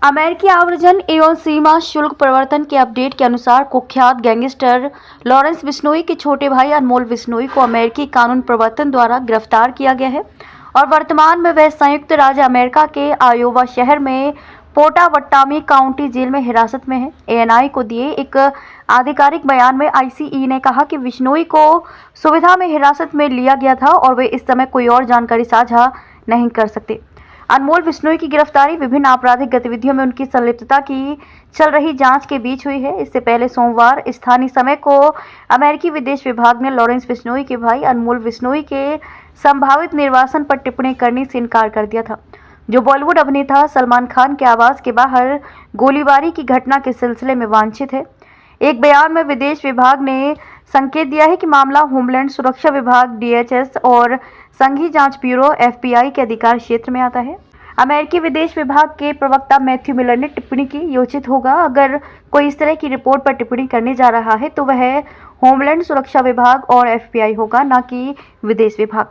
अमेरिकी आव्रजन एवं सीमा शुल्क प्रवर्तन के अपडेट के अनुसार कुख्यात गैंगस्टर लॉरेंस बिश्नोई के छोटे भाई अनमोल बिश्नोई को अमेरिकी कानून प्रवर्तन द्वारा गिरफ्तार किया गया है और वर्तमान में वह संयुक्त राज्य अमेरिका के आयोवा शहर में पोटावट्टामी काउंटी जेल में हिरासत में है। एएनआई को दिए एक आधिकारिक बयान में आईसीई ने कहा कि बिश्नोई को सुविधा में हिरासत में लिया गया था और वे इस समय कोई और जानकारी साझा नहीं कर सकते। अनमोल बिश्नोई की गिरफ्तारी विभिन्न आपराधिक गतिविधियों में उनकी संलिप्तता की चल रही जांच के बीच हुई है। इससे पहले सोमवार स्थानीय समय को अमेरिकी विदेश विभाग ने लॉरेंस बिश्नोई के भाई अनमोल बिश्नोई के संभावित निर्वासन पर टिप्पणी करने से इनकार कर दिया था, जो बॉलीवुड अभिनेता सलमान खान के आवास के बाहर गोलीबारी की घटना के सिलसिले में वांछित है। एक बयान में विदेश विभाग ने संकेत दिया है कि मामला होमलैंड सुरक्षा विभाग डीएचएस और संघीय जांच ब्यूरो एफबीआई के अधिकार क्षेत्र में आता है। अमेरिकी विदेश विभाग के प्रवक्ता मैथ्यू मिलर ने टिप्पणी की, योचित होगा अगर कोई इस तरह की रिपोर्ट पर टिप्पणी करने जा रहा है तो वह होमलैंड सुरक्षा विभाग और एफबीआई होगा, न कि विदेश विभाग।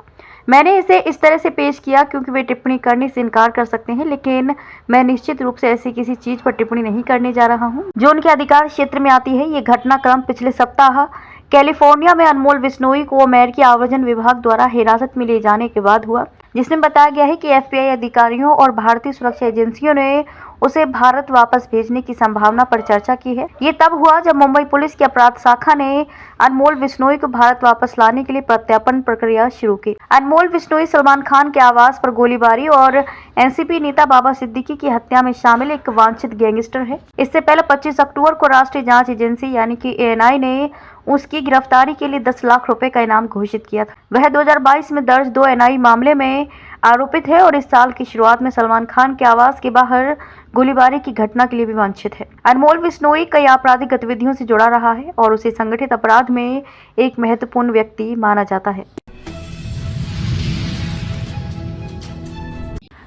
मैंने इसे इस तरह से पेश किया क्योंकि वे टिप्पणी करने से इनकार कर सकते हैं, लेकिन मैं निश्चित रूप से ऐसी किसी चीज पर टिप्पणी नहीं करने जा रहा हूं जो उनके अधिकार क्षेत्र में आती है। ये घटनाक्रम पिछले सप्ताह कैलिफोर्निया में अनमोल बिश्नोई को अमेरिकी आव्रजन विभाग द्वारा हिरासत में ले जाने के बाद हुआ, जिसमें बताया गया है कि एफबीआई अधिकारियों और भारतीय सुरक्षा एजेंसियों ने उसे भारत वापस भेजने की संभावना पर चर्चा की है। ये तब हुआ जब मुंबई पुलिस की अपराध शाखा ने अनमोल बिश्नोई को भारत वापस लाने के लिए प्रत्यार्पण प्रक्रिया शुरू की। अनमोल बिश्नोई सलमान खान के आवास पर गोलीबारी और एनसीपी नेता बाबा सिद्दीकी की हत्या में शामिल एक वांछित गैंगस्टर है। इससे पहले 25 अक्टूबर को राष्ट्रीय जांच एजेंसी यानी कि एएनआई ने उसकी गिरफ्तारी के लिए 10 लाख रुपए का इनाम घोषित किया था। वह 2022 में दर्ज 2 एनआई मामले में आरोपित है और इस साल की शुरुआत में सलमान खान के आवास के बाहर गोलीबारी की घटना के लिए भी वांछित है। अनमोल बिश्नोई कई आपराधिक गतिविधियों से जुड़ा रहा है और उसे संगठित अपराध में एक महत्वपूर्ण व्यक्ति माना जाता है।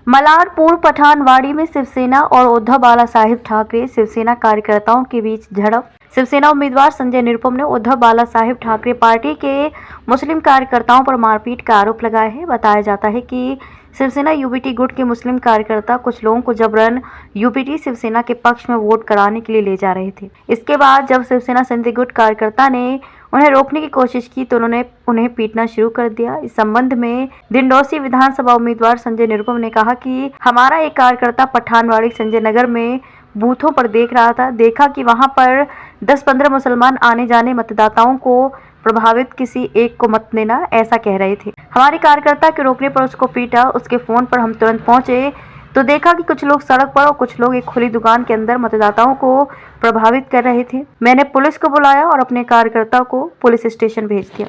मलाड पूर्व पठानवाड़ी में शिवसेना और उद्धव बाला साहेब ठाकरे शिवसेना कार्यकर्ताओं के बीच झड़प। शिवसेना उम्मीदवार संजय निरुपम ने उद्धव बाला साहेब ठाकरे पार्टी के मुस्लिम कार्यकर्ताओं पर मारपीट का आरोप लगाया है। बताया जाता है कि शिवसेना यूबीटी गुट के मुस्लिम कार्यकर्ता कुछ लोगों को जबरन यूबीटी शिवसेना के पक्ष में वोट कराने के लिए ले जा रहे थे। इसके बाद जब शिवसेना संजय गुट कार्यकर्ता ने उन्हें रोकने की कोशिश की तो उन्होंने उन्हें पीटना शुरू कर दिया। इस संबंध में दिंडोसी विधानसभा उम्मीदवार संजय निरुपम ने कहा कि हमारा एक कार्यकर्ता पठानवाड़ी संजय नगर में बूथों पर देख रहा था, देखा कि वहां पर 10-15 मुसलमान आने जाने मतदाताओं को प्रभावित, किसी एक को मत देना, ऐसा कह रहे थे। हमारे कार्यकर्ता के रोकने पर उसको पीटा। उसके फोन पर हम तुरंत पहुंचे तो देखा कि कुछ लोग सड़क पर और कुछ लोग एक खुली दुकान के अंदर मतदाताओं को प्रभावित कर रहे थे। मैंने पुलिस को बुलाया और अपने कार्यकर्ता को पुलिस स्टेशन भेज दिया।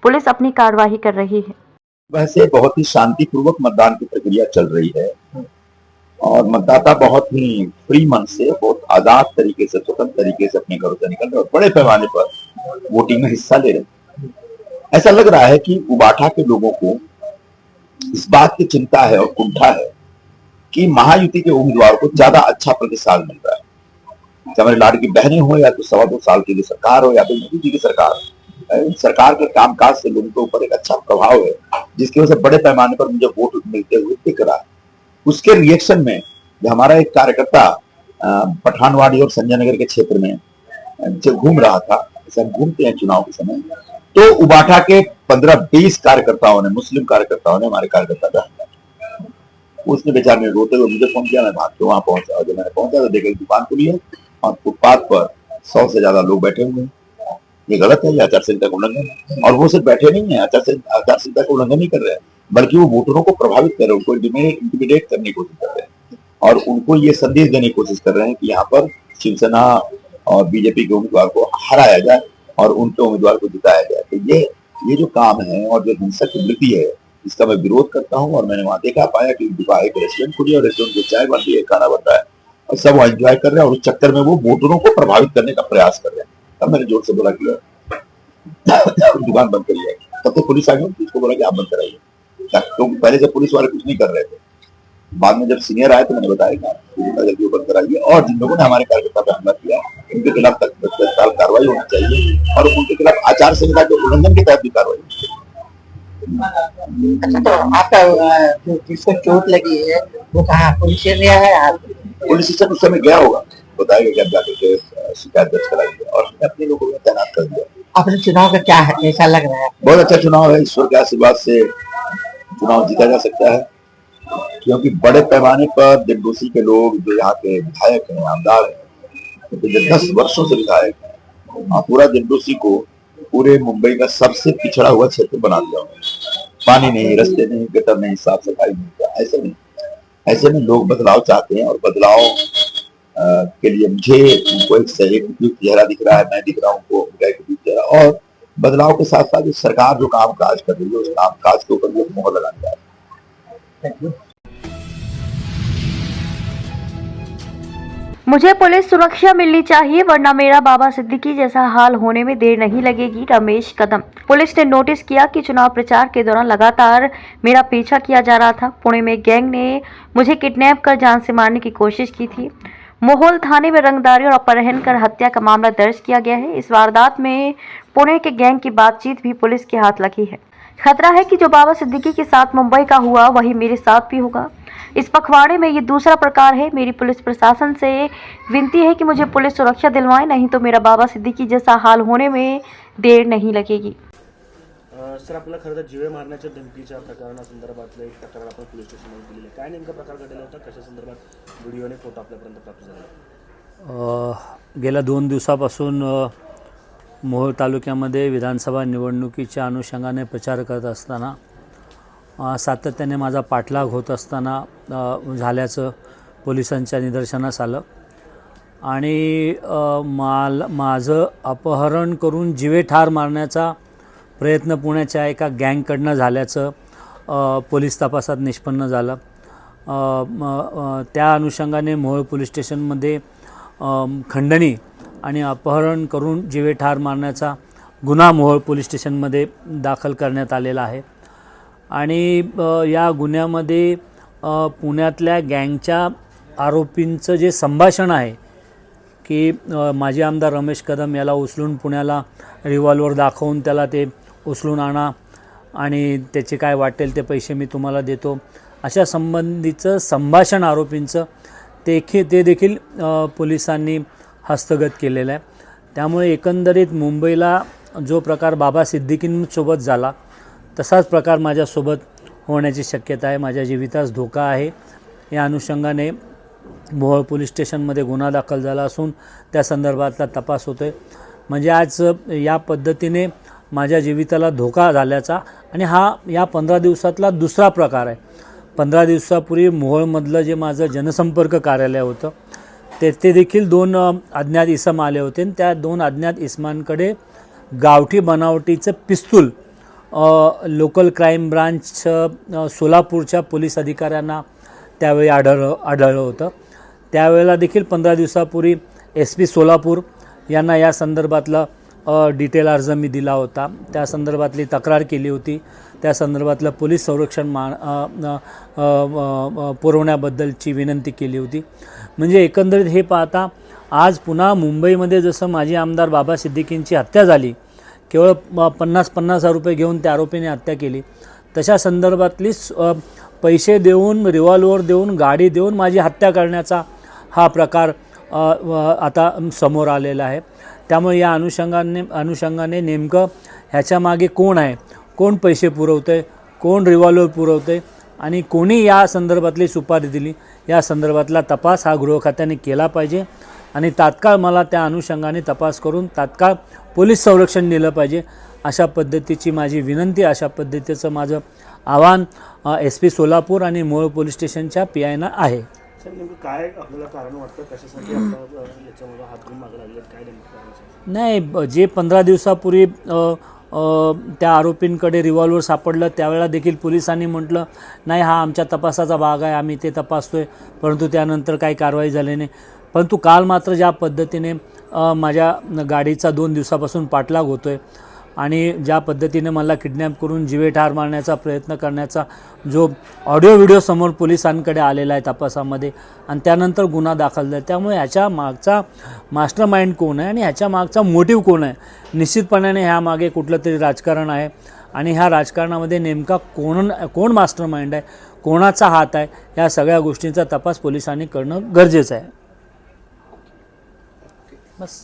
पुलिस अपनी कार्यवाही कर रही है। वैसे बहुत ही शांतिपूर्वक मतदान की प्रक्रिया चल रही है और मतदाता बहुत ही फ्री मन से, बहुत आजाद तरीके से, स्वतंत्र तरीके से अपने घरों से निकल रहे और बड़े पैमाने पर वोटिंग में हिस्सा ले रहे। ऐसा लग रहा है कि उबाठा के लोगों को इस बात की चिंता है और कुंठा है कि महायुति के उम्मीदवार को ज्यादा अच्छा प्रतिसाद मिल रहा है। चाहे हमारे लाडकी बहनें हो या तो 2.25 साल की सरकार हो या तो मोदी जी की सरकार के कामकाज से लोगों के ऊपर एक अच्छा प्रभाव है, जिसकी वजह से बड़े पैमाने पर मुझे वोट मिलते हुए दिख रहा है। उसके रिएक्शन में जो हमारा एक कार्यकर्ता पठानवाड़ी और संजय नगर के क्षेत्र में जो घूम रहा था, जैसे हम घूमते हैं चुनाव के समय, तो उबाठा के 15-20 कार्यकर्ताओं ने, मुस्लिम कार्यकर्ताओं ने हमारे कार्यकर्ता का हमला किया। उसने बेचारे ने रोते हुए मुझे फोन किया, मैं भाग के वहां पहुंचा और जब मैंने पहुंचा तो देखा दुकान खुली है और फुटपाथ पर 100 से ज्यादा लोग बैठे हुए हैं। ये गलत है, ये आचार संहिता का उल्लंघन है। और वो सिर्फ बैठे नहीं है, आचार संहिता का उल्लंघन नहीं कर रहे हैं, बल्कि वो वोटरों को प्रभावित कर रहे हैं, उनको इंटिमिडेट करने की कोशिश कर रहे हैं और उनको ये संदेश देने की कोशिश कर रहे हैं कि यहाँ पर शिवसेना और बीजेपी के उम्मीदवार को हराया जाए और उनके उम्मीदवार को जिताया जाए। तो ये जो काम है और जो हिंसक वृत्ति है, इसका मैं विरोध करता हूँ। और मैंने वहां देखा पाया कि एक रेस्टोरेंट खुली और रेस्टोरेंट में चाय बन रही है, खाना बन रहा है और सब एंजॉय कर रहे हैं और उस चक्कर में वो वोटरों को प्रभावित करने का प्रयास कर रहे हैं। तब मैंने जोर से बोला कि दुकान बंद करिए। तब तो पुलिस आ गई, उसको बोला कि आप बंद कराइए, क्योंकि पहले से पुलिस वाले कुछ नहीं कर रहे थे। बाद में जब सीनियर आए तो मैंने बताया कि बंद कराइए और जिन लोगों ने हमारे कार्यकर्ता पर हमला किया उनके खिलाफ तत्काल कार्रवाई होनी चाहिए और उनके खिलाफ आचार संहिता के उल्लंघन के तहत भी कार्रवाई होनी चाहिए। अच्छा, तो आपका जिसको चोट लगी है वो कहाँ पुलिस एरिया है? आप पुलिस स्टेशन उस समय गया होगा, बताएगा कि अब जाकर के शिकायत दर्ज कराएंगे और हमने अपने लोगों को तैनात कर दिया। अपने चुनाव का क्या है, कैसा लग रहा है? बहुत अच्छा चुनाव है, ईश्वर के आशीर्वाद से चुनाव जीता जा सकता है, क्योंकि बड़े पैमाने पर दिग्घोषी के लोग जो यहाँ के विधायक हैं, आमदार हैं, तो जो 10 वर्षों से विधायक हैं, पूरा दिग्घोषी को पूरे मुंबई का सबसे पिछड़ा हुआ क्षेत्र बना दिया। पानी नहीं, रास्ते नहीं, गटर नहीं, साफ सफाई नहीं, ऐसे नहीं। ऐसे में लोग बदलाव चाहते हैं और बदलाव के लिए मुझे उनको एक उपयुक्त चेहरा दिख रहा है, मैं दिख रहा हूँ उनको उनका एक उपयुक्त चेहरा, और बदलाव के साथ साथ सरकार जो काम काज कर रही है उस काम काज के ऊपर भी मोहर लगाने जा रही है। मुझे पुलिस सुरक्षा मिलनी चाहिए वरना मेरा बाबा सिद्दीकी जैसा हाल होने में देर नहीं लगेगी। रमेश कदम। पुलिस ने नोटिस किया कि चुनाव प्रचार के दौरान लगातार मेरा पीछा किया जा रहा था। पुणे में गैंग ने मुझे किडनैप कर जान से मारने की कोशिश की थी। मोहोल थाने में रंगदारी और अपहरण कर हत्या का मामला दर्ज किया गया है। इस वारदात में पुणे के गैंग की बातचीत भी पुलिस के हाथ लगी है। खतरा है कि जो बाबा सिद्दीकी के साथ मुंबई का हुआ वही मेरे साथ भी होगा। इस पखवाड़े में ये दूसरा प्रकार है। मेरी पुलिस प्रशासन से विनती है कि मुझे पुलिस सुरक्षा दिलवाए, नहीं तो मेरा बाबा सिद्दीकी जैसा हाल होने में देर नहीं लगेगी। सर, आपल्याला खरं तर जीवे मारण्याच्या धमकीच्या प्रकरणासंदर्भातलं एक तक्रार आपण पोलीस स्टेशनमध्ये दिलेली आहे. काय नेमका प्रकार घडला होता, कशा संदर्भात व्हिडिओ आणि फोटो आपल्यापर्यंत प्राप्त झाले? गेल्या 2 दिवसापासून मोहोळ तालुक्यामध्ये विधानसभा निवडणुकीच्या अनुषंगाने प्रचार करत असताना सातत्याने माझा पाठलाग होत असताना झाल्याचं पोलिसांच्या निदर्शनास आलं आणि माझं अपहरण करून जीवे ठार मारण्याचा प्रयत्न पुण्याच्या एका गँगकडनं झाल्याचं पोलीस तपासात निष्पन्न झालं। त्या अनुषंगाने मोहोळ पोलीस स्टेशनमध्ये खंडणी आणि अपहरण करून जीवे ठार मारण्याचा गुन्हा मोहोळ पोलीस स्टेशनमध्ये दाखल करण्यात आलेला आहे आणि या गुन्ह्यामध्ये पुण्यातल्या गँगच्या आरोपींचं जे संभाषण आहे की माजी आमदार रमेश कदम याला उचलून पुण्याला रिव्हॉल्वर दाखवून त्याला ते उचलून आणा आणि त्याचे काय वाटेल ते पैसे मी तुम्हाला देतो, अशा संबंधीचं संभाषण आरोपींचं ते देखील पोलिसांनी हस्तगत केलेलं आहे। त्यामुळे एकंदरीत मुंबईला जो प्रकार बाबा सिद्दीकींसोबत झाला तसाच प्रकार माझ्यासोबत होण्याची शक्यता आहे। माझ्या जीवितास धोका आहे। या अनुषंगाने मोहोळ पोलीस स्टेशनमध्ये गुन्हा दाखल झाला असून त्या संदर्भातला तपास होतोय। म्हणजे आज या पद्धतीने माझ्या जीविताला धोका झाल्याचा आणि हा या 15 दिवसातला दुसरा प्रकार आहे। 15 दिवसापूर्वी मोहोळमधलं जे माझं जनसंपर्क कार्यालय होतं ते देखील 2 अज्ञात इसम आले होते आणि त्या 2 अज्ञात इसमांकडे गावठी बनावटीचं पिस्तूल लोकल क्राईम ब्रांच सोलापूरच्या पोलीस अधिकाऱ्यांना त्यावेळी आढळलं होतं। त्यावेळेला देखील 15 दिवसापूर्वी SP सोलापूर यांना या संदर्भातला डिटेल अर्ज मी दिला होता, त्या संदर्भातली तक्रार केली होती, त्या संदर्भातलं पोलीस संरक्षण पुरवण्याबद्दलची विनंती केली होती। म्हणजे एकंदरीत हे पाहता आज पुन्हा मुंबईमध्ये जसं माजी आमदार बाबा सिद्दीकींची हत्या झाली, केवळ 50,000 रुपये घेऊन त्या आरोपीने हत्या केली, तशा संदर्भातली पैसे देऊन रिव्हॉल्वर देऊन गाडी देऊन माझी हत्या करण्याचा हा प्रकार आता समोर आलेला आहे। त्यामुळे या अनुषंगाने नेमकं ह्याच्या मागे कोण आहे, कोण पैसे पुरवतंय, कोण रिव्हॉल्वर पुरवतंय आणि कोणी या संदर्भातली सुपारी दिली, या संदर्भातला तपास हा गृह खात्याने केला पाहिजे आणि तात्काळ मला त्या अनुषंगाने तपास करून तात्काळ पोलीस संरक्षण दिलं पाहिजे, अशा पद्धतीची माझी विनंती, अशा पद्धतीचं माझं आव्हान SP सोलापूर आणि मोहोळ पोलीस स्टेशनच्या PIना आहे। सर, नेमकं काय आपल्याला कारण वाटतं, कशासाठी आपल्याला याच्यामध्ये हात धरून मागे लागले, काय नेमकं कारण? नाही, जे 15 दिवसापूर्वी त्या आरोपींकडे रिव्हॉल्वर सापडलं त्यावेळेला देखील पोलिसांनी म्हटलं नाही हा आमच्या तपासाचा भाग आहे, आम्ही ते तपासतोय, परंतु त्यानंतर काही कारवाई झाली नाही। परंतु काल मात्र ज्या पद्धतीने माझ्या गाडीचा 2 दिवसापासून पाठलाग होतोय आणि ज्या पद्धतीने मला किडनॅप करून जीवे ठार मारण्याचा प्रयत्न करण्याचा जो ऑडिओ व्हिडिओ समोर पोलिसांकडे आलेला आहे तपासामध्ये आणि त्यानंतर गुन्हा दाखल झाला, त्यामुळे ह्याच्या मागचा मास्टर माइंड कोण आहे आणि ह्याच्या मागचा मोटिव्ह कोण आहे, निश्चितपणाने ह्या मागे कुठलं तरी राजकारण आहे आणि ह्या राजकारणामध्ये नेमका कोण मास्टर माइंड आहे, कोणाचा हात आहे या सगळ्या गोष्टींचा तपास पोलिसांनी करणं गरजेचं आहे. बस.